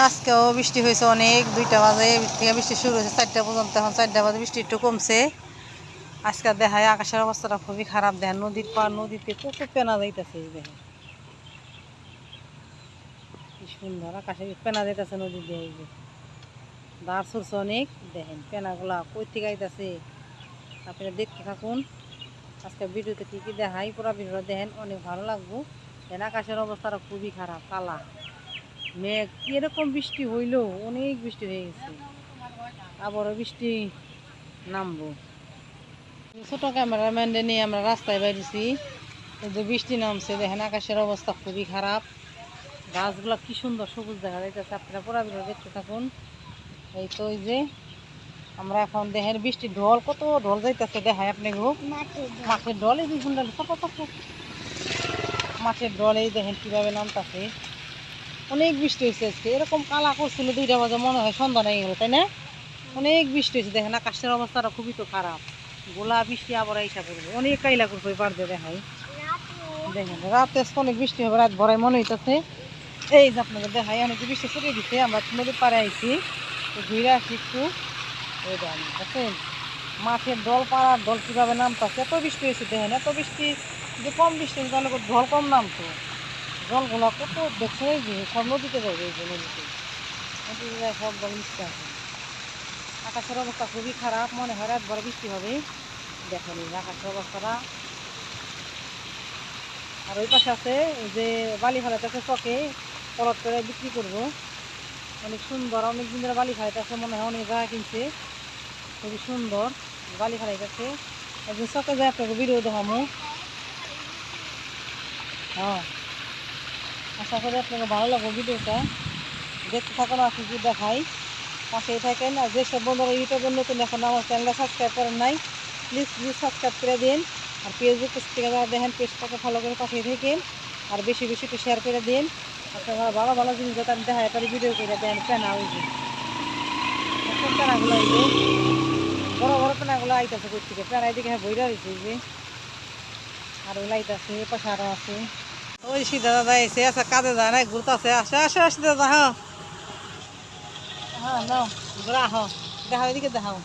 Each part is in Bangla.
আজকেও বৃষ্টি হয়েছে অনেক, 2টা বাজে থেকে বৃষ্টি শুরু হয়েছে 4টা পর্যন্ত। এখন 4টা বাজে বৃষ্টি একটু কমছে। আজকে দেখায় আকাশের অবস্থাটা খুবই খারাপ। দেখেন নদীর পার, নদীতে কত পেনা যাইতেছে। দেখেন কি সুন্দর আকাশে পেনা যাইতেছে নদী দিয়ে। এই যে দাঁড় ছড়ছে অনেক, দেখেন পেনাগুলা কই থেকে আইতেছে। আপনারা দেখতে থাকুন আজকে ভিডিওতে কি কি দেখাই, পুরো ভিডিওটা দেখেন, অনেক ভালো লাগবো। দেখেন আকাশের অবস্থাটা খুবই খারাপ, কালা মেঘ। এরকম বৃষ্টি হইলেও অনেক বৃষ্টি হয়ে গেছে, আবারও বৃষ্টি নামবো। ছোট ক্যামেরাম্যানদের নিয়ে আমরা রাস্তায় বেরিয়েছি। যে বৃষ্টি নামছে, দেখেন আকাশের অবস্থা খুবই খারাপ। গাছগুলো কি সুন্দর সবুজ দেখা যাইতেছে। আপনারা পুরো ভিডিও দেখতে থাকুন। এই তো ওই যে আমরা এখন দেখেন বৃষ্টির ঢল, কত ঢল যাইতেছে দেখায় আপনি গো। মাঠের ঢল, এই দেখুন মাঠের ঢল, এই দেখেন কিভাবে নামতেছে। অনেক বৃষ্টি হয়েছে আজকে। এরকম কালা করছিল 2টা বাজে, মনে হয় সন্ধ্যা নেই গেল, তাই না? অনেক বৃষ্টি হয়েছে। দেখেন আকাশের অবস্থাটা খুবই তো খারাপ। গোলা বৃষ্টি আবার আইসা করবো, অনেক কাইলা করবো এবার দিয়ে দেখাই। দেখেন রাতে অনেক বৃষ্টি হবে, রাত ভরাই মনে হইতেছে। এই যে আপনাদের দেখাই, অনেক বৃষ্টি ছড়িয়ে দিচ্ছে। আমরা নদীর পাড়ে আইছি, ঘুরে আসি একটু। এই দেখেন দেখেন মাঠের ডল, পাড়ার ডল কিভাবে নামতেছে। এত বৃষ্টি হয়েছে দেখেন, এত বৃষ্টি যে কম বৃষ্টি হয়েছে তাহলে ঢল কম নামতো। জলগুলা কত দেখছে, এই যে সব নদীতে যাবে, এই যে নদীতে যায় সব জল মিশতে আছে। আকাশের অবস্থা খুবই খারাপ, মনে হয় রাত ভরে বৃষ্টি হবে। দেখেন এই আকাশের অবস্থাটা। আর ওই পাশে আছে যে বালি ফেলাইতেছে চকে, পলট করে বিক্রি করবো। অনেক সুন্দর, অনেক দিন ধরে বালি ফেলাইতেছে, মনে হয় অনেক জায়গা কিনছে। খুবই সুন্দর বালি ফেলাইতেছে। একদিন চকে যায় আপনাকে ভিডিও দেখামো। হ্যাঁ, আশা করি আপনাকে ভালো লাগবে ভিডিওটা। দেখতে থাকুন আর কি দেখাই, পাশেই থাকেন। আর যেসব বন্ধুরা ইউটিউবের নতুন এখন আমার চ্যানেলটা সাবস্ক্রাইব করেন নাই, প্লিজ সাবস্ক্রাইব করে দিন। আর ফেসবুক থেকে যারা দেখেন পেজটাকে ফলো করে পাশেই থাকেন। আর বেশি বেশি একটু শেয়ার করে দিন। আপনারা ভালো ভালো জিনিস যাতে আমি দেখাই পারি ভিডিও করে দেন। পেনা ওই যে এখন পেনাগুলো, এই যে বড় বড় পেনাগুলো আইতেছে কোথ থেকে, পেনা এদিকে বইরা রয়েছে এই যে। আর ওই লাইট আছে, এ পাশে আরও আছে। ওই সিধা দাদা এসে আছে, কাজে যায় না, ঘুরতেছে। আসে আসে দাদা। হ্যাঁ হ্যাঁ নাও ঘোরা, হ্যাঁ দেখাও, এদিকে দেখাও।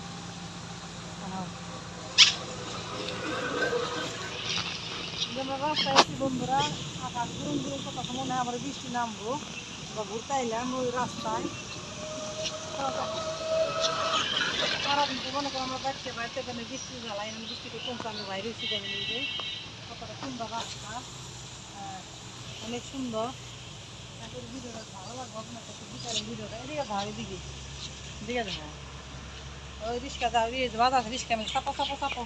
আমরা রাস্তায় আছি বন্ধুরা, আকাশ গুরুম গুরুম কথা মনে হয় আমার বৃষ্টি নামবো। বা ঘুরতে এলাম ওই রাস্তায়। সারাদিন তো মনে করো আমরা বাড়িতে বাড়িতে এখানে বৃষ্টি জ্বালাই, আমি বৃষ্টিতে কমছে, আমি বাইরে এসে দেখে নিয়ে কতটা সুন্দর রাস্তা। অনেক সুন্দর। এখন ভিডিওটা ভালো লাগবে আপনার কাছে, বিকালের ভিডিওটা। এদিকে যাও, এদিকে এদিকে যাও। ওই রিক্সা যাও, বাধা আছে রিক্সা, আমি চাপো চাপো চাপো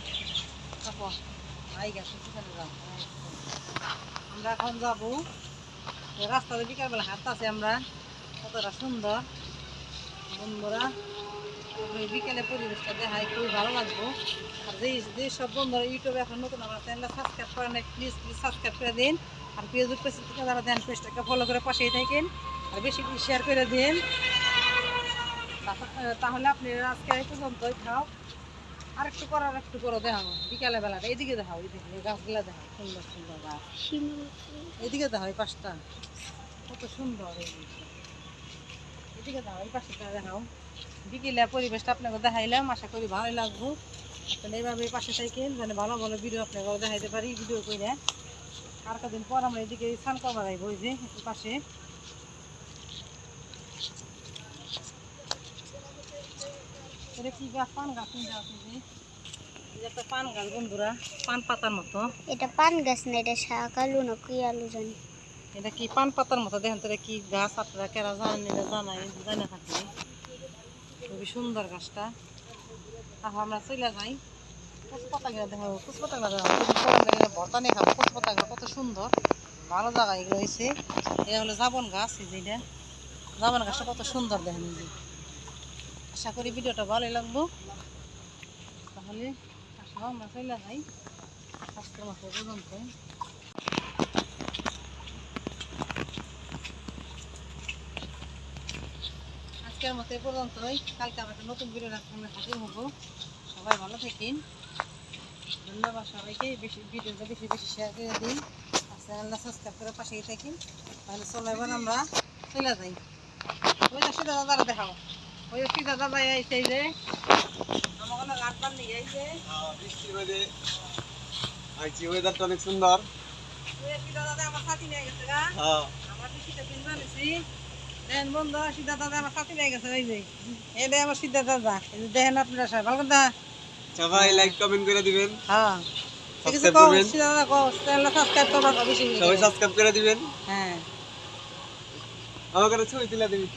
চাপো। আই গেছে, সেখানে যাও। আমরা এখন যাবো রাস্তাতে, বিকালবেলা হাঁটতেছি আমরা, কতটা সুন্দর বন্ধুরা। বিকেলে পরিবেশটা দেখাই, খুবই ভালো লাগবো। আর যেসব বন্ধুরা ইউটিউবে এখন নতুন আমার চ্যানেলটা সাবস্ক্রাইব করেন নাই, প্লিজ সাবস্ক্রাইব করে দিন। আর ফেসবুক পেজ থেকে যারা দেন পেজটাকে ফলো করে পাশেই থাকেন। আর বেশি বেশি শেয়ার করে দিন। তাহলে আপনি আজকে এই পর্যন্তই খাও। আর একটু করো, আর একটু করো, দেখাও বিকালে বেলাটা। এদিকে দেখাও, এদিকে গাছগুলা দেখাও, সুন্দর সুন্দর গাছ। এদিকে দেখাও, এই পাশটা কত সুন্দর। এদিকে দেখাও, এই পাশটা দেখাও। বিকেলে পরিবেশটা আপনাকে দেখাইলাম, আশা করি ভালোই লাগবো। আপনারা এইভাবে পাশে থাকেন, মানে ভালো ভালো ভিডিও আপনাকে দেখাইতে পারি ভিডিও করে। আর কদিন পর আমরা এদিকে স্নান করবার যাইব, ওই যে পাশে। এটা কি গাছ? পান গাছ। একটা পান গাছ বন্ধুরা, পান পাতার মতো। এটা পান গাছ না, এটা শাক আলু না কি আলু জানি। এটা কি পান পাতার মতো, দেখেন তো কি গাছ। আপনারা কেরা জানেন, এটা জানাই জানা থাকলে। খুবই সুন্দর গাছটা। তাহলে আমরা চলে যাই। কচু পাতা গুলা দেখো, কচু পাতা গুলা দেখো, ভর্তা নিয়ে খাবো। কচু পাতা গুলো কত সুন্দর, ভালো জায়গা এগুলো হয়েছে। এটা হলো জাবন গাছ, এই যে এটা জাবন গাছটা কত সুন্দর দেখেন। এই যে আশা করি ভিডিওটা ভালোই লাগবো। তাহলে আসো আমরা চলে যাই আজকের মতো পর্যন্ত। আজকের মতো এই পর্যন্তই। কালকে আবার একটা নতুন ভিডিও আমরা হাজির হবো। সবাই ভালো থাকেন। ধন্যবাদ সবাইকে। ভিডিওটা বেশি বেশি শেয়ার করে দিন। আর চ্যানেলটা সাবস্ক্রাইব করে পাশেই থাকেন। তাহলে চলো এবার আমরা চলে যাই। সিধা দাদারা দেখাও ওই সিধা দাদা এই যে আমার কোনো ঘাট বান নিয়ে এই যে বৃষ্টির মধ্যে আইছি, ওয়েদারটা অনেক সুন্দর। ওই সিধা দাদা আমার সাথী নিয়ে গেছে গা হ্যাঁ আমার বৃষ্টিতে ভিজবা নিছি দেন বন্ধু সিধা দাদা আমার সাথী নিয়ে গেছে ওই যে এটা আমার সিধা দাদা এই যে দেখেন আপনারা সবাই ভালো কথা সবাই লাইক কমেন্ট করে দিবেন, হ্যাঁ ঠিক আছে সাবস্ক্রাইব কও করবেন। সিধা দাদা কও চ্যানেলটা সাবস্ক্রাইব করবা বেশি সবাই সাবস্ক্রাইব করে দিবেন। হ্যাঁ আমাকে ছবি তুলে দিবি।